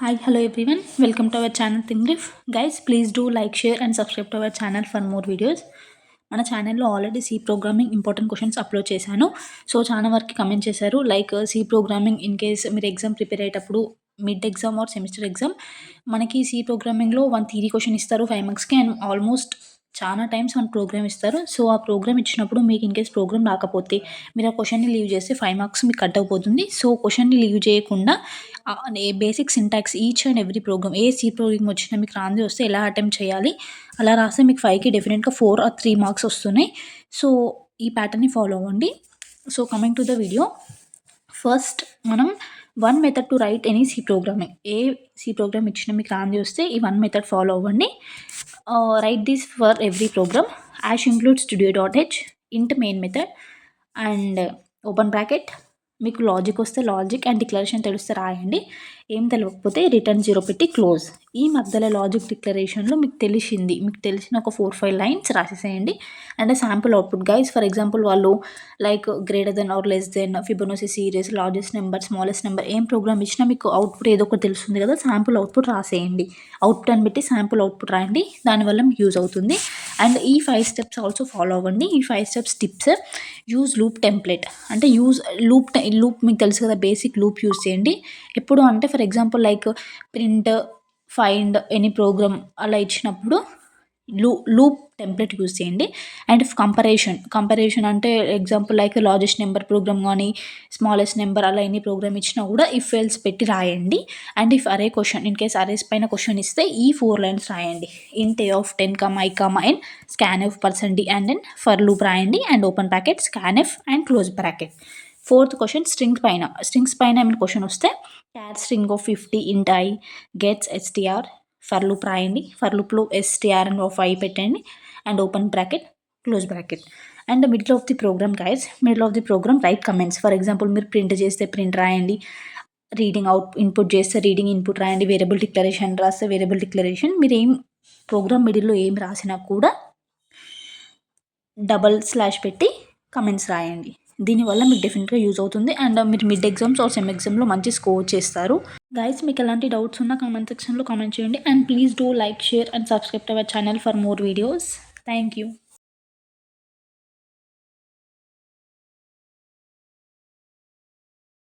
Hi, hello everyone. Welcome to our channel Thingrif. Guys, please do like, share, and subscribe to our channel for more videos. మన ఛానల్లో already C programming important questions upload చేశాను. So చాలా వరకు comment చేశారు like C programming in case మీరు exam prepare అయ్యేటప్పుడు mid exam or semester exam మనకి C ప్రోగ్రామింగ్లో 1 థియరీ క్వశ్చన్ ఇస్తారు 5 మార్క్స్కి అండ్ ఆల్మోస్ట్ చాలా టైమ్స్ 1 ప్రోగ్రామ్ ఇస్తారు. సో ఆ ప్రోగ్రామ్ ఇచ్చినప్పుడు మీకు ఇన్ కేస్ ప్రోగ్రామ్ రాకపోతే మీరు ఆ క్వశ్చన్ని లీవ్ చేస్తే 5 మార్క్స్ మీకు కట్ అయిపోతుంది. సో క్వశ్చన్ని లీవ్ చేయకుండా basic syntax each and every program ఏ సి ప్రోగ్రామ్ వచ్చినా మీకు రాంది వస్తే ఎలా అటెంప్ట్ చేయాలి అలా రాస్తే మీకు 5కి డెఫినెట్గా 4 ఆర్ 3 మార్క్స్ వస్తున్నాయి. సో ఈ ప్యాటర్న్ని ఫాలో అవ్వండి. So coming to the video, first మనం 1 method to write any C programming. ఏ సి ప్రోగ్రామ్ ఇచ్చినా మీకు రాంది వస్తే ఈ 1 మెథడ్ ఫాలో అవ్వండి. Write this for every program. Hash include studio.h int main method and open bracket. మీకు లాజిక్ వస్తే లాజిక్ అండ్ డిక్లరేషన్ తెలిస్తే రాయండి. ఏం తెలియకపోతే రిటర్న్ 0 పెట్టి క్లోజ్. ఈ మధ్యలో లాజిక్ డిక్లరేషన్లో మీకు తెలిసిన ఒక 4-5 లైన్స్ రాసేసేయండి. And sample output guys, for example వాళ్ళు like greater than or less than, Fibonacci series, largest number, smallest number ఏం ప్రోగ్రామ్ ఇచ్చినా మీకు అవుట్పుట్ ఏదో ఒకటి తెలుస్తుంది కదా, శాంపుల్ అవుట్పుట్ రాసేయండి. అవుట్పుట్ అని పెట్టి శాంపుల్ అవుట్పుట్ రాయండి, దానివల్ల మీకు యూజ్ అవుతుంది. అండ్ ఈ 5 స్టెప్స్ ఆల్సో ఫాలో అవ్వండి. ఈ 5 steps tips. Use loop template అంటే లూప్ మీకు తెలుసు కదా, బేసిక్ లూప్ యూజ్ చేయండి. ఎప్పుడు అంటే for example like print, find any program అలా ఇచ్చినప్పుడు లూప్ టెంప్లెట్ యూజ్ చేయండి. అండ్ కంపరేషన్ అంటే example like largest number program కానీ స్మాలెస్ట్ నెంబర్ అలా ఎనీ ప్రోగ్రామ్ ఇచ్చినా కూడా ఇఫ్ ఎల్స్ పెట్టి రాయండి. And if array question in case arrays పైన క్వశ్చన్ ఇస్తే ఈ 4 లైన్స్ రాయండి. Int a of 10, i, n scanf %d and then for loop రాయండి and open bracket scanf and close bracket. 4th question strings పైన ఏమైనా question వస్తే క్యార్ string of 50 int i gets str for loop రాయండి. For లూప్లో str and of i పెట్టండి and open bracket close bracket. And middle of the program write comments. For example మీరు print చేస్తే print రాయండి, reading input చేస్తే reading input రాయండి, variable declaration రాస్తే variable declaration. మీరు ఏం ప్రోగ్రామ్ మిడిల్లో ఏం రాసినా కూడా // పెట్టి కమెంట్స్ రాయండి. దీనివల్ల మీకు డెఫినెట్గా యూజ్ అవుతుంది అండ్ మీరు మిడ్ ఎగ్జామ్స్ ఆర్ సెమ్ ఎగ్జామ్లో మంచి స్కోర్ చేస్తారు. గైస్, మీకు ఎలాంటి డౌట్స్ ఉన్నా కామెంట్ సెక్షన్లో కామెంట్ చేయండి. And please do like, share and subscribe to our channel for more videos. Thank you.